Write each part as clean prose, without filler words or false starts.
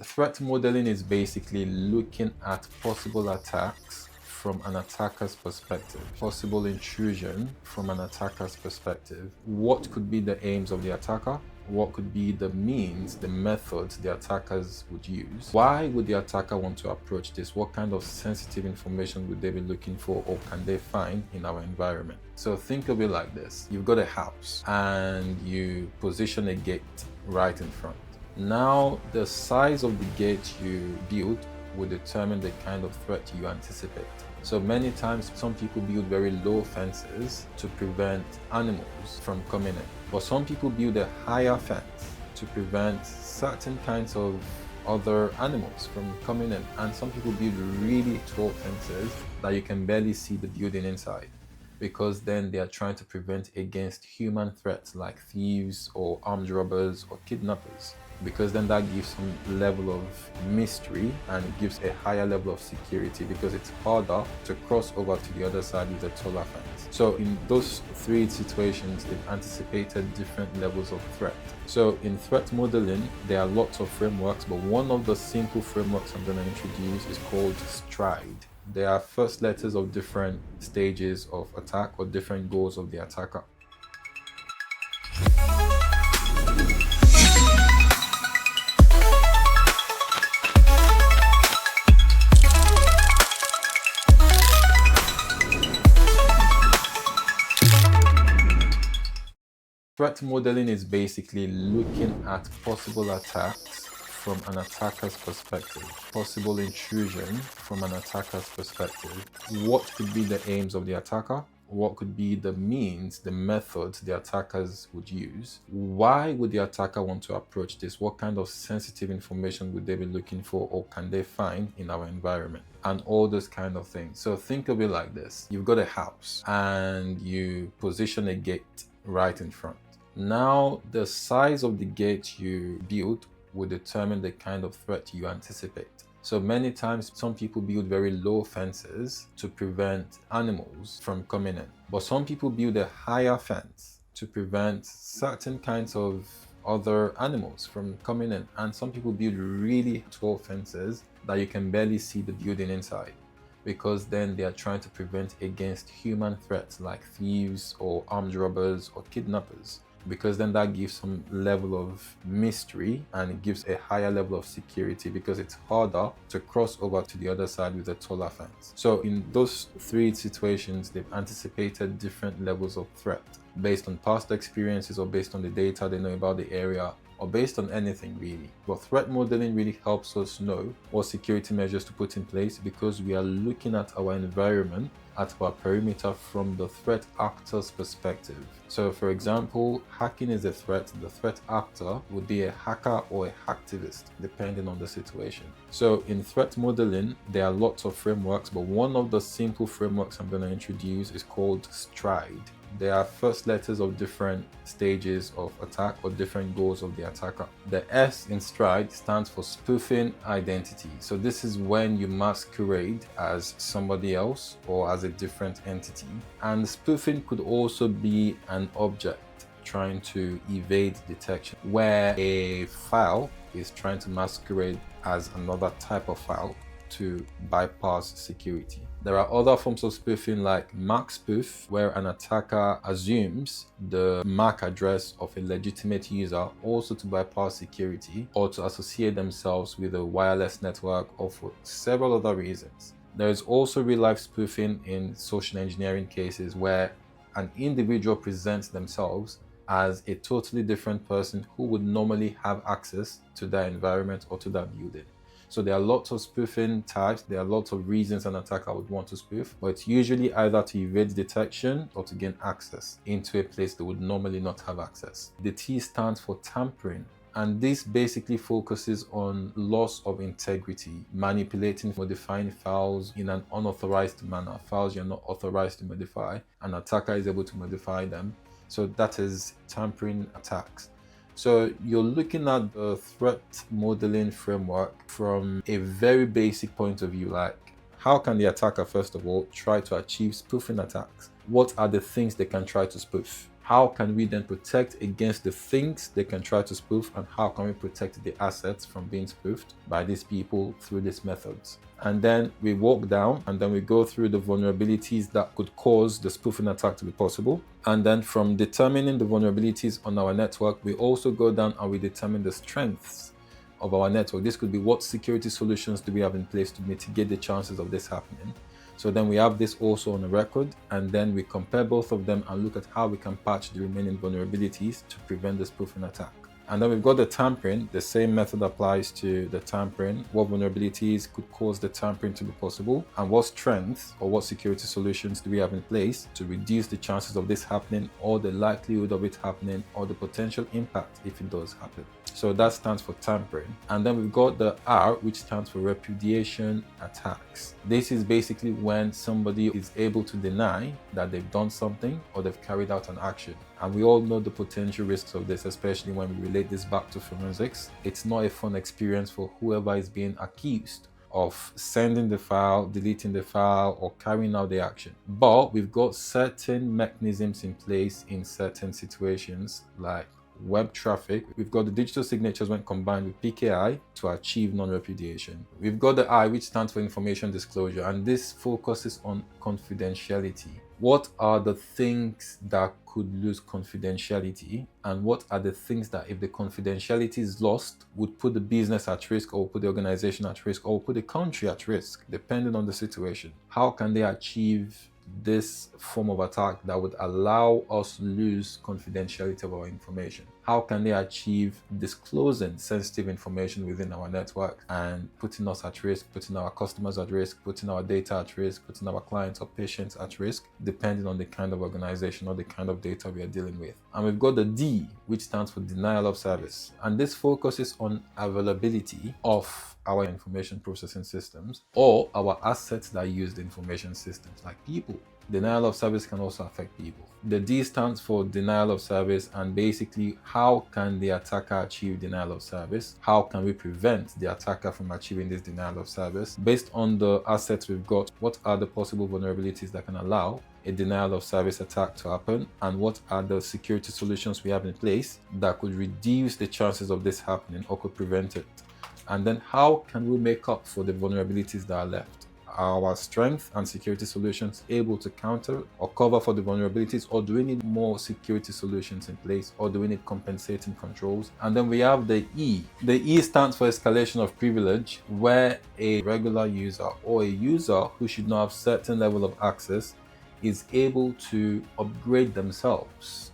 Threat modeling is basically looking at possible attacks from an attacker's perspective, possible intrusion from an attacker's perspective. What could be the aims of the attacker? What could be the means, the methods the attackers would use? Why would the attacker want to approach this? What kind of sensitive information would they be looking for, or can they find in our environment? So think of it like this. You've got a house and you position a gate right in front. Now, the size of the gate you build will determine the kind of threat you anticipate. So many times, some people build very low fences to prevent animals from coming in. But some people build a higher fence to prevent certain kinds of other animals from coming in. And some people build really tall fences that you can barely see the building inside, because then they are trying to prevent against human threats like thieves or armed robbers or kidnappers, because then that gives some level of mystery and it gives a higher level of security, because it's harder to cross over to the other side with a taller fence. So in those three situations, they've anticipated different levels of threat. So in threat modeling, there are lots of frameworks, but one of the simple frameworks I'm going to introduce is called STRIDE. They are first letters of different stages of attack or different goals of the attacker. Threat modeling is basically looking at possible attacks from an attacker's perspective, possible intrusion from an attacker's perspective. What could be the aims of the attacker? What could be the means, the methods the attackers would use? Why would the attacker want to approach this? What kind of sensitive information would they be looking for, or can they find in our environment? And all those kind of things. So think of it like this. You've got a house and you position a gate right in front. Now, the size of the gate you build will determine the kind of threat you anticipate. So many times, some people build very low fences to prevent animals from coming in. But some people build a higher fence to prevent certain kinds of other animals from coming in. And some people build really tall fences that you can barely see the building inside, because then they are trying to prevent against human threats like thieves or armed robbers or kidnappers, because then that gives some level of mystery and it gives a higher level of security, because it's harder to cross over to the other side with a taller fence. So in those three situations, they've anticipated different levels of threat based on past experiences, or based on the data they know about the area, or based on anything really. But threat modeling really helps us know what security measures to put in place, because we are looking at our environment, at our perimeter, from the threat actor's perspective. So for example, hacking is a threat. The threat actor would be a hacker or a hacktivist, depending on the situation. So in threat modeling, there are lots of frameworks, but one of the simple frameworks I'm going to introduce is called STRIDE. They are first letters of different stages of attack or different goals of the attacker. The S in STRIDE stands for spoofing identity. So this is when you masquerade as somebody else or as a different entity. And spoofing could also be an object trying to evade detection, where a file is trying to masquerade as another type of file to bypass security. There are other forms of spoofing like MAC spoof, where an attacker assumes the MAC address of a legitimate user, also to bypass security or to associate themselves with a wireless network, or for several other reasons. There is also real-life spoofing in social engineering cases, where an individual presents themselves as a totally different person who would normally have access to that environment or to that building. So there are lots of spoofing types. There are lots of reasons an attacker would want to spoof, but it's usually either to evade detection or to gain access into a place they would normally not have access. The T stands for tampering, and this basically focuses on loss of integrity, manipulating, modifying files in an unauthorized manner. Files you're not authorized to modify, an attacker is able to modify them. So that is tampering attacks. So you're looking at the threat modeling framework from a very basic point of view, like how can the attacker, first of all, try to achieve spoofing attacks? What are the things they can try to spoof? how can we then protect against the things they can try to spoof, and how can we protect the assets from being spoofed by these people through these methods. And then we walk down and then we go through the vulnerabilities that could cause the spoofing attack to be possible. And then from determining the vulnerabilities on our network, we also go down and we determine the strengths of our network. This could be what security solutions do we have in place to mitigate the chances of this happening. So then we have this also on a record, and then we compare both of them and look at how we can patch the remaining vulnerabilities to prevent the spoofing attack. And then we've got the tampering. The same method applies to the tampering. What vulnerabilities could cause the tampering to be possible, and what strengths or what security solutions do we have in place to reduce the chances of this happening, or the likelihood of it happening, or the potential impact if it does happen. So that stands for tampering. And then we've got the R, which stands for repudiation attacks. This is basically when somebody is able to deny that they've done something or they've carried out an action. And we all know the potential risks of this, especially when we relate this back to forensics. It's not a fun experience for whoever is being accused of sending the file, deleting the file, or carrying out the action. But we've got certain mechanisms in place in certain situations, like web traffic. We've got the digital signatures when combined with PKI to achieve non-repudiation. We've got the I, which stands for information disclosure, and this focuses on confidentiality. What are the things that could lose confidentiality, and what are the things that, if the confidentiality is lost, would put the business at risk, or put the organization at risk, or put the country at risk, depending on the situation? How can they achieve this form of attack that would allow us to lose confidentiality of our information? How can they achieve disclosing sensitive information within our network and putting us at risk, putting our customers at risk, putting our data at risk, putting our clients or patients at risk, depending on the kind of organization or the kind of data we are dealing with? And we've got the D, which stands for denial of service. And this focuses on availability of our information processing systems or our assets that use the information systems, like people. Denial of service can also affect people. The D stands for denial of service, and basically, how can the attacker achieve denial of service? How can we prevent the attacker from achieving this denial of service? Based on the assets we've got, what are the possible vulnerabilities that can allow a denial of service attack to happen, and what are the security solutions we have in place that could reduce the chances of this happening or could prevent it? And then how can we make up for the vulnerabilities that are left? Are our strength and security solutions able to counter or cover for the vulnerabilities, or do we need more security solutions in place, or do we need compensating controls? And then we have the E. The E stands for escalation of privilege, where a regular user or a user who should not have certain level of access is able to upgrade themselves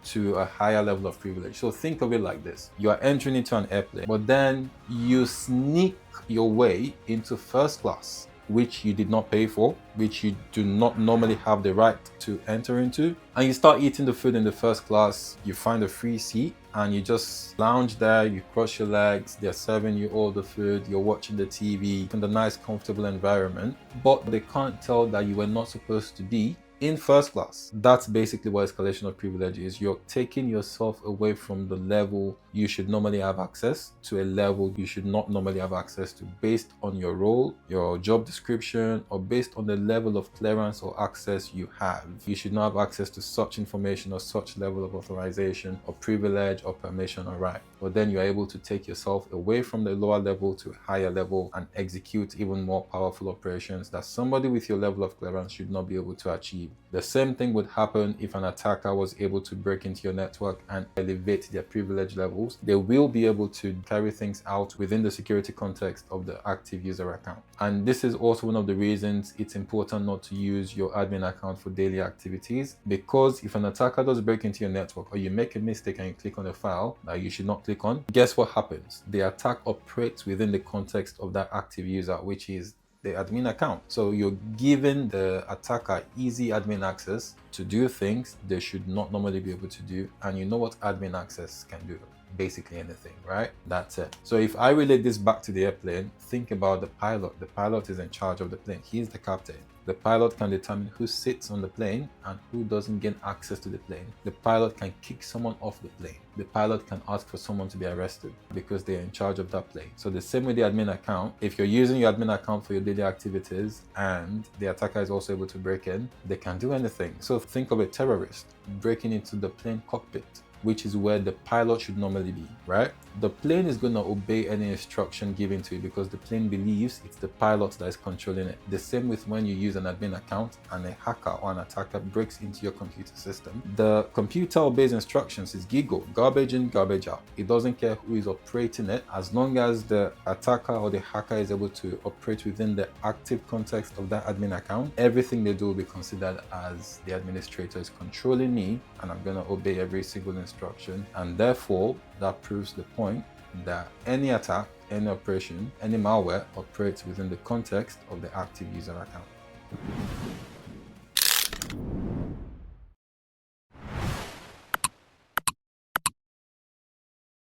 to a higher level of privilege. So think of it like this. You are entering into an airplane, but then you sneak your way into first class, which you did not pay for, which you do not normally have the right to enter into. And you start eating the food in the first class, you find a free seat, and you just lounge there, you cross your legs, they're serving you all the food, you're watching the TV in the nice, comfortable environment, but they can't tell that you were not supposed to be in first class. That's basically what escalation of privilege is. You're taking yourself away from the level you should normally have access to a level you should not normally have access to, based on your role, your job description, or based on the level of clearance or access you have. You should not have access to such information or such level of authorization or privilege or permission or right. But then you're able to take yourself away from the lower level to a higher level and execute even more powerful operations that somebody with your level of clearance should not be able to achieve. The same thing would happen if an attacker was able to break into your network and elevate their privilege levels. They will be able to carry things out within the security context of the active user account. And this is also one of the reasons it's important not to use your admin account for daily activities, because if an attacker does break into your network, or you make a mistake and you click on a file that you should not click on, guess what happens? The attack operates within the context of that active user, which is the admin account. So you're giving the attacker easy admin access to do things they should not normally be able to do. And you know what admin access can do. basically anything, right? That's it. So if I relate this back to the airplane, think about the pilot. The pilot is in charge of the plane. He's the captain. The pilot can determine who sits on the plane and who doesn't gain access to the plane. The pilot can kick someone off the plane. The pilot can ask for someone to be arrested because they're in charge of that plane. So the same with the admin account, if you're using your admin account for your daily activities and the attacker is also able to break in, they can do anything. So think of a terrorist breaking into the plane cockpit, which is where the pilot should normally be, right? The plane is going to obey any instruction given to it because the plane believes it's the pilot that is controlling it. The same with when you use an admin account and a hacker or an attacker breaks into your computer system. The computer obeys instructions. It's GIGO, garbage in, garbage out. It doesn't care who is operating it. As long as the attacker or the hacker is able to operate within the active context of that admin account, everything they do will be considered as the administrator is controlling me and I'm going to obey every single instruction. And therefore, that proves the point that any attack, any operation, any malware operates within the context of the active user account.